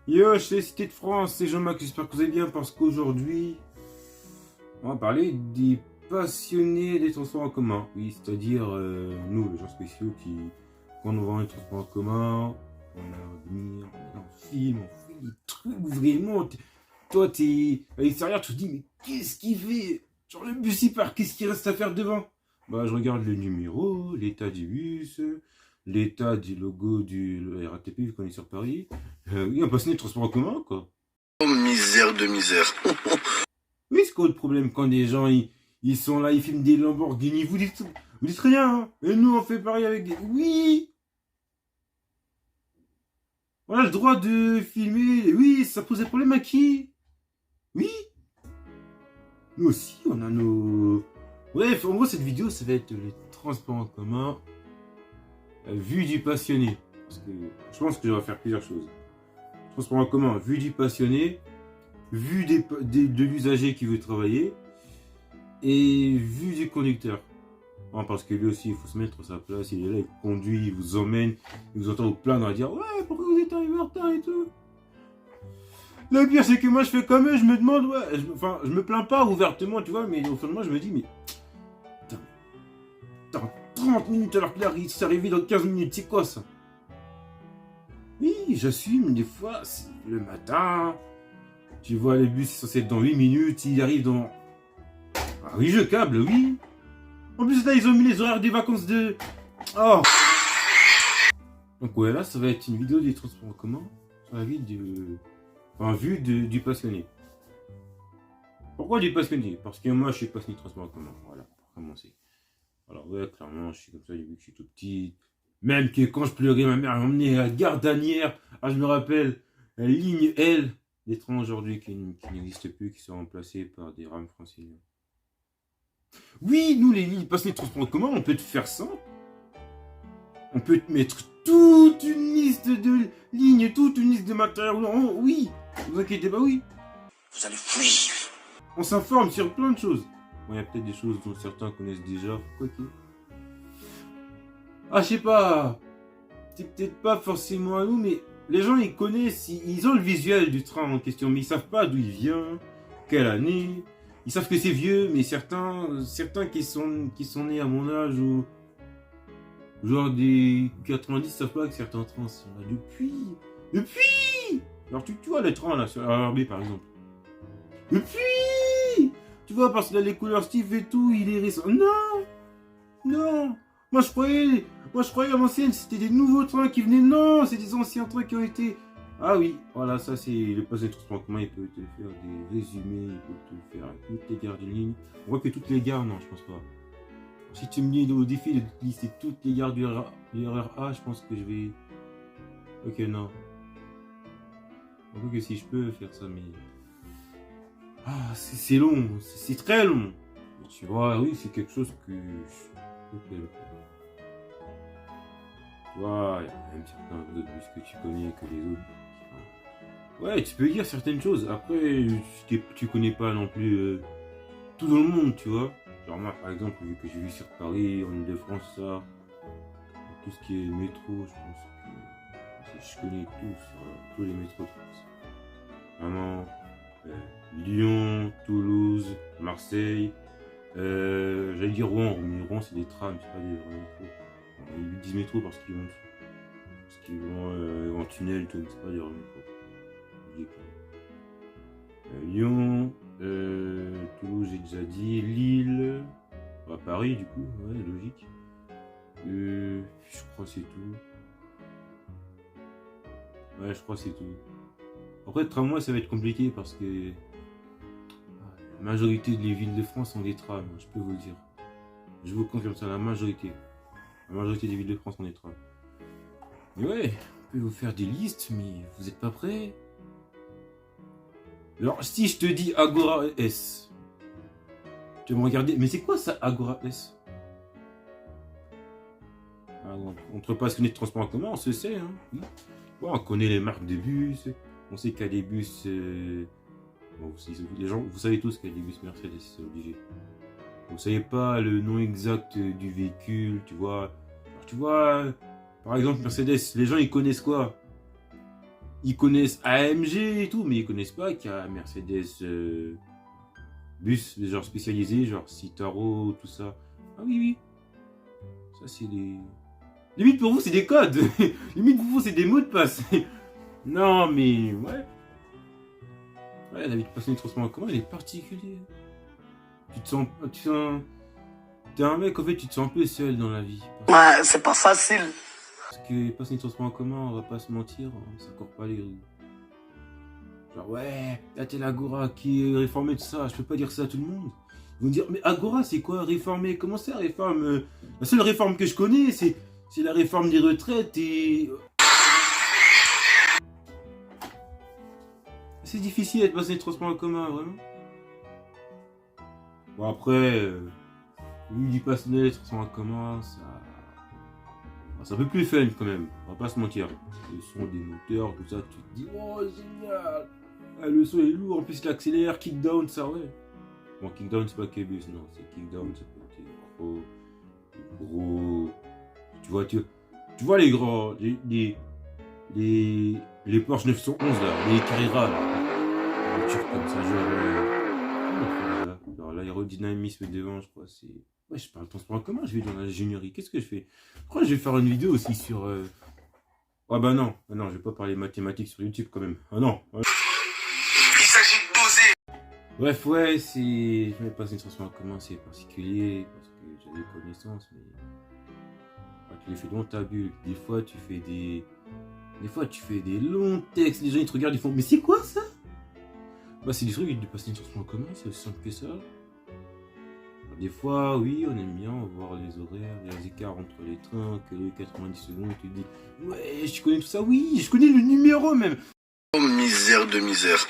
Yo, c'est Cité de France, c'est Jean-Marc, j'espère que vous allez bien parce qu'aujourd'hui, on va parler des passionnés des transports en commun. Oui, c'est-à-dire nous, les gens spéciaux qui, quand on va dans les transports en commun, on a venir, on est dans le film, on fait des trucs vraiment. Toi, t'es à l'extérieur, tu te dis, mais qu'est-ce qu'il fait? Genre le bus il part, qu'est-ce qu'il reste à faire devant? Bah, je regarde le numéro, l'état du bus, l'état du logo du RATP, vu qu'on est sur Paris. Oui, un passionné de transport en commun, quoi. Oh, misère de misère. Oui, c'est quoi le problème quand des gens ils sont là, ils filment des Lamborghini, vous dites rien, hein. Et nous on fait pareil avec des. Oui! On a le droit de filmer. Oui, ça pose des problèmes à qui? Oui! Nous aussi, on a nos. Bref, en gros, cette vidéo, ça va être les transports en commun, vue du passionné. Parce que je pense que je vais faire plusieurs choses. Transport en commun, vue du passionné, vue de l'usager qui veut travailler, et vue du conducteur. Non, parce que lui aussi, il faut se mettre à sa place. Il est là, il conduit, il vous emmène, il vous entend vous plaindre à dire ouais, pourquoi vous êtes arrivé en retard et tout. Le pire, c'est que moi, je fais comme eux, je me demande, ouais, enfin, je me plains pas ouvertement, tu vois, mais au fond de moi, je me dis, mais putain, 30 minutes alors que là, il s'est arrivé dans 15 minutes, c'est quoi ça? Oui, j'assume, des fois, c'est le matin, tu vois, le bus est censé être dans 8 minutes, il arrive dans. Ah oui, je câble, oui. En plus, là, ils ont mis les horaires des vacances de. Oh! Donc, ouais, là, ça va être une vidéo des transports en commun sur la vie du. Enfin, vue du passionné. Pourquoi du passionné? Parce que moi, je suis passionné de transport en commun. Voilà, pour commencer. Alors, ouais, clairement, je suis comme ça depuis que je suis tout petit. Même que quand je pleurais, ma mère m'emmenait à la gare d'Anières. Ah, je me rappelle, la ligne L des trains aujourd'hui qui n'existent plus, qui sont remplacés par des rames franciliennes. Oui, nous, les lignes passionnés de transport en commun, on peut te faire ça. On peut te mettre toute une liste de lignes, toute une liste de matériel. Oui, ne vous inquiétez pas, oui. Vous allez fuir. On s'informe sur plein de choses. Bon, il y a peut-être des choses dont certains connaissent déjà, quoique. Ah, je sais pas. C'est peut-être pas forcément à nous, mais les gens, ils connaissent, ils ont le visuel du train en question, mais ils savent pas d'où il vient, quelle année. Ils savent que c'est vieux, mais certains qui sont nés à mon âge ou genre des 90 savent pas que certains trains sont là depuis. Alors tu vois les trains là sur la RB par exemple. Depuis. Tu vois parce que là les couleurs Steve et tout, il est récent. Non. Moi je croyais à l'ancienne c'était des nouveaux trains qui venaient. Non, c'est des anciens trains qui ont été. Ah oui, voilà, ça c'est le poste de transport en commun, il peut te faire des résumés, il peut te faire toutes les gares de ligne. On voit que toutes les gares, non, je pense pas. Si tu me dis au défi de lister toutes les gares du RER A, je pense que je vais. Ok, non. Que si je peux faire ça, mais. Ah, c'est long, c'est très long. Et tu vois, oui, c'est quelque chose que je peux faire. Tu vois, il y a même certains autres bus que tu connais que les autres. Ouais, tu peux dire certaines choses. Après, tu connais pas non plus tout dans le monde, tu vois. Genre moi, par exemple, vu que j'ai vu sur Paris, en Ile-de-France, ça, tout ce qui est métro, je pense que je connais tout sur tous les métros de France. Vraiment, Lyon, Toulouse, Marseille, j'allais dire Rouen, mais Rouen c'est des trams, c'est pas des vrais métros. Ils disent métro parce qu'ils vont en tunnel, tout, c'est pas des vrais métros. Lyon, Toulouse j'ai déjà dit, Lille, Paris du coup, ouais logique. Je crois que c'est tout. Ouais, je crois que c'est tout. Après, le tramway ça va être compliqué parce que la majorité des villes de France ont des trams, je peux vous le dire. Je vous confirme ça, la majorité. La majorité des villes de France ont des trams. Mais ouais, on peut vous faire des listes, mais vous êtes pas prêts. Alors, si je te dis Agora S, tu vas me regarder, mais c'est quoi ça, Agora S? Ah, entre passionnés de transport en commun, on se sait, hein. Bon, on connaît les marques de bus, on sait qu'il y a des bus. Bon, les gens, vous savez tous qu'il y a des bus Mercedes, c'est obligé. Vous savez pas le nom exact du véhicule, tu vois. Alors, tu vois, par exemple, Mercedes, les gens ils connaissent quoi? Ils connaissent AMG et tout, mais ils connaissent pas qu'il y a Mercedes bus, genre spécialisé, genre Citaro, tout ça. Ah oui, oui. Ça, c'est des... Limite pour vous, c'est des codes. Limite pour vous, c'est des mots de passe. Non, mais ouais. Ouais, la vie de passer les transports en commun, elle est particulière. Tu te sens... T'es un mec, en fait, tu te sens un peu seul dans la vie. Ouais, c'est pas facile. Parce que passer les transports en commun, on va pas se mentir, ça court pas les rues. Genre, ouais, là t'es l'Agora qui est réformé de ça, je peux pas dire ça à tout le monde. Ils vont dire, mais Agora, c'est quoi réformer? Comment ça réforme? La seule réforme que je connais, c'est la réforme des retraites et... C'est difficile de passer les transports en commun, vraiment. Bon, après, lui, du passer les transports en commun, ça... C'est un peu plus fun quand même, on va pas se mentir. Le son des moteurs, tout ça, tu te dis, oh génial! Ah, le son est lourd, en plus il accélère, kickdown, ça ouais. Bon, kickdown c'est pas Kebus, non, c'est kickdown, ça peut être gros. Tu vois les grands, les Porsche 911 là, les Carrera là. Les voitures comme ça, genre l'aérodynamisme devant, je crois, c'est. Ouais, je parle de transport en commun, je vais dans l'ingénierie. Qu'est-ce que je fais? Je crois que je vais faire une vidéo aussi sur... Ah bah non, je vais pas parler mathématiques sur YouTube quand même. Ah non. Il s'agit de doser. Bref, ouais, c'est... Je vais passer une transport en commun, c'est particulier, parce que j'ai des connaissances, mais... Quand tu les fais dans ta bulle, des fois tu fais des longs textes, les gens ils te regardent, ils font... Mais c'est quoi ça? Bah c'est des trucs de passer une transport en commun, c'est aussi simple que ça. Des fois, oui, on aime bien voir les horaires, les écarts entre les trains, que les 90 secondes, tu te dis, ouais, je connais tout ça, oui, je connais le numéro même. Oh, misère de misère.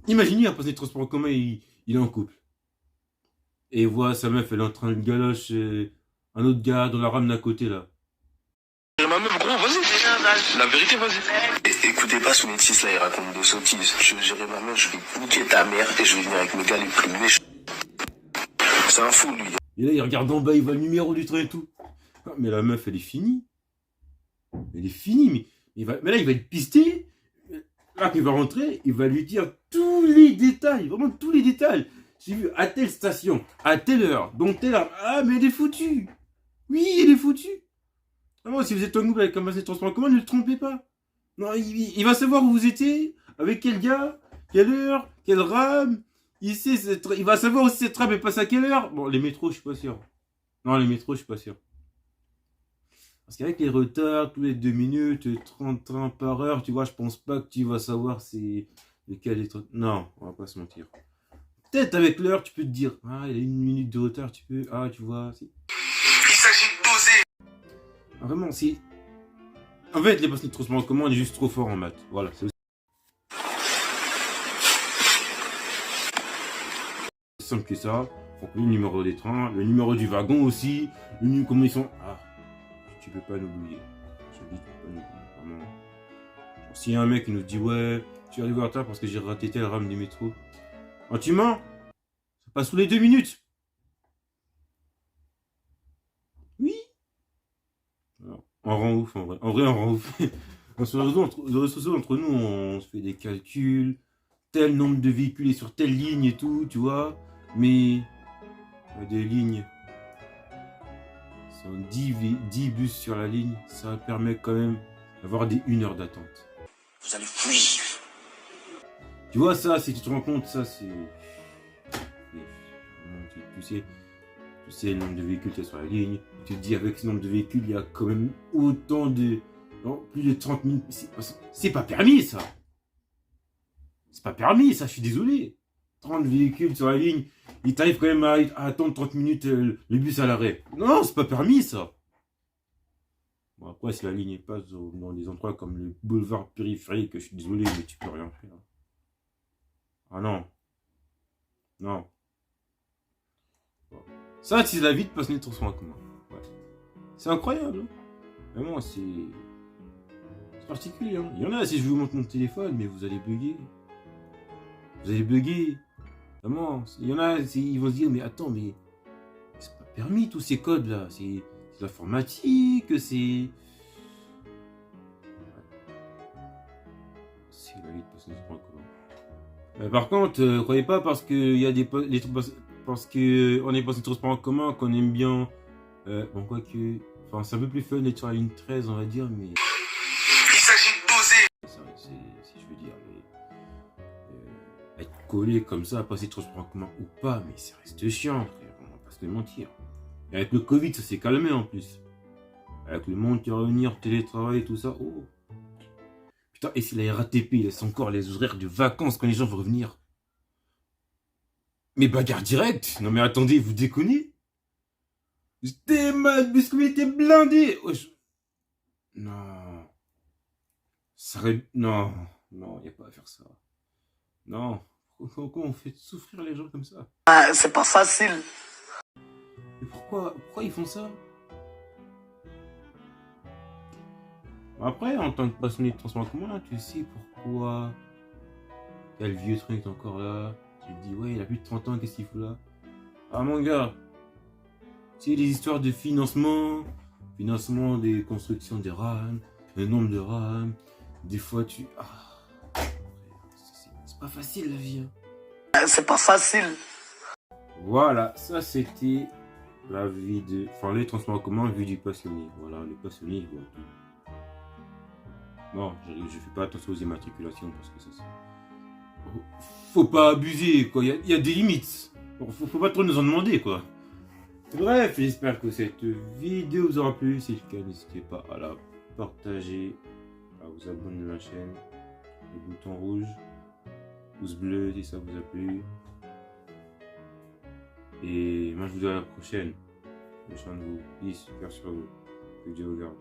Imaginez, à passer les transports en commun, il est en couple. Et il voit sa meuf, elle est en train de galoche un autre gars dans la rame d'à côté, là. Ma meuf, gros, vas-y. La vérité, vas-y. Écoutez pas ce métis là, il raconte des sottises. Je vais gérer ma meuf, je vais niquer ta mère et je vais venir avec mes gars les plus méchants. C'est un fou, lui. Et là, il regarde en bas, il voit le numéro du train et tout. Ah, mais la meuf, elle est finie. Elle est finie, mais là, il va être pisté. Là, qu'il va rentrer, il va lui dire tous les détails, vraiment tous les détails. J'ai vu à telle station, à telle heure, donc telle heure. Ah, mais elle est foutue. Oui, elle est foutue. Vraiment, si vous êtes en couple avec un passé de transport en commun, ne le trompez pas. Non, il va savoir où vous étiez, avec quel gars, quelle heure, quelle rame. Il va savoir aussi cette rame est passée à quelle heure. Bon, les métros, je suis pas sûr. Non, les métros, je suis pas sûr. Parce qu'avec les retards, tous les 2 minutes, 30 trains par heure, tu vois, je pense pas que tu vas savoir c'est lequel est... Non, on va pas se mentir. Peut-être avec l'heure, tu peux te dire, ah, il y a 1 minute de retard, tu peux... Ah, tu vois, c'est... Il s'agit de doser. Ah, vraiment, c'est... En fait, les personnes de transport en commun, on est juste trop fort en maths. Voilà, c'est aussi simple que ça. Donc, le numéro des trains, le numéro du wagon aussi, comment ils sont... Ah, tu peux pas l'oublier. Je dis, tu peux pas l'oublier, vraiment. Genre, s'il y a un mec qui nous dit, ouais, je suis arrivé en retard parce que j'ai raté telle rame du métro. Ah, tu mens? Ça passe sous les 2 minutes. Oui. Alors, on rend ouf, en vrai. En vrai, on rend ouf. Sur les réseaux sociaux, entre nous, on se fait des calculs. Tel nombre de véhicules est sur telle ligne et tout, tu vois. Mais il y a des lignes. Sont 10 bus sur la ligne. Ça permet quand même d'avoir des 1 heure d'attente. Vous allez fuir. Tu vois ça, si tu te rends compte, ça c'est... Tu sais le nombre de véhicules qu'il y a sur la ligne. Tu te dis avec ce nombre de véhicules, il y a quand même autant de... Non, plus de 30 minutes. C'est pas permis ça. C'est pas permis ça, je suis désolé. 30 véhicules sur la ligne, il t'arrive quand même à attendre 30 minutes le bus à l'arrêt. Non, c'est pas permis ça. Bon après, si la ligne passe dans des endroits comme le boulevard périphérique, je suis désolé, mais tu peux rien faire. Ah non. Non. Bon. Ça, c'est la vie de passer les transports en commun. Ouais. C'est incroyable. Hein. Vraiment, c'est particulier. Hein. Il y en a, si je vous montre mon téléphone, mais vous allez bugger. Vous allez bugger. Vraiment. Il y en a, ils vont se dire, mais attends, mais c'est pas permis tous ces codes là. C'est l'informatique, c'est... c'est la vie de passer les transports en commun. Par contre, croyez pas parce que il y a parce que on est passé de transports en commun qu'on aime bien. Bon, quoi que. Enfin, c'est un peu plus fun d'être sur la ligne 13, on va dire, mais. Il s'agit de doser. Si je veux dire, mais. Être collé comme ça, passer de transports en commun ou pas, mais ça reste chiant, frère, on va pas se le mentir. Et avec le Covid, ça s'est calmé en plus. Avec le monde qui va revenir, télétravail, tout ça, oh. Putain, et si la RATP laisse encore les horaires de vacances quand les gens vont revenir? Mais bagarre directe. Non mais attendez, vous déconnez? J'étais mal, parce qu'il était blindé. Wesh. Non. Non, non, y a pas à faire ça. Non. Pourquoi on fait souffrir les gens comme ça? Ah, c'est pas facile. Mais pourquoi ils font ça? Après, en tant que passionné de transport en commun, tu sais pourquoi il y a le vieux truc encore là. Tu te dis, ouais, il a plus de 30 ans, qu'est-ce qu'il fout là? Ah mon gars, c'est des histoires de financement des constructions des rames, le nombre de rames. Des fois, c'est pas facile la vie. Ah, c'est pas facile. Voilà, ça c'était la vie de. Enfin, les transports en commun vu du passionné. Voilà, les passionnés, ils voient tout. Non, je fais pas attention aux immatriculations parce que ça. Faut pas abuser, quoi. Il y a des limites. Faut pas trop nous en demander, quoi. Bref, j'espère que cette vidéo vous aura plu. Si c'est le cas, n'hésitez pas à la partager, à vous abonner à la chaîne, le bouton rouge, pouce bleu si ça vous a plu. Et moi, je vous dis à la prochaine. Prenez soin de vous. Peace, cœur sur vous. Que Dieu vous garde.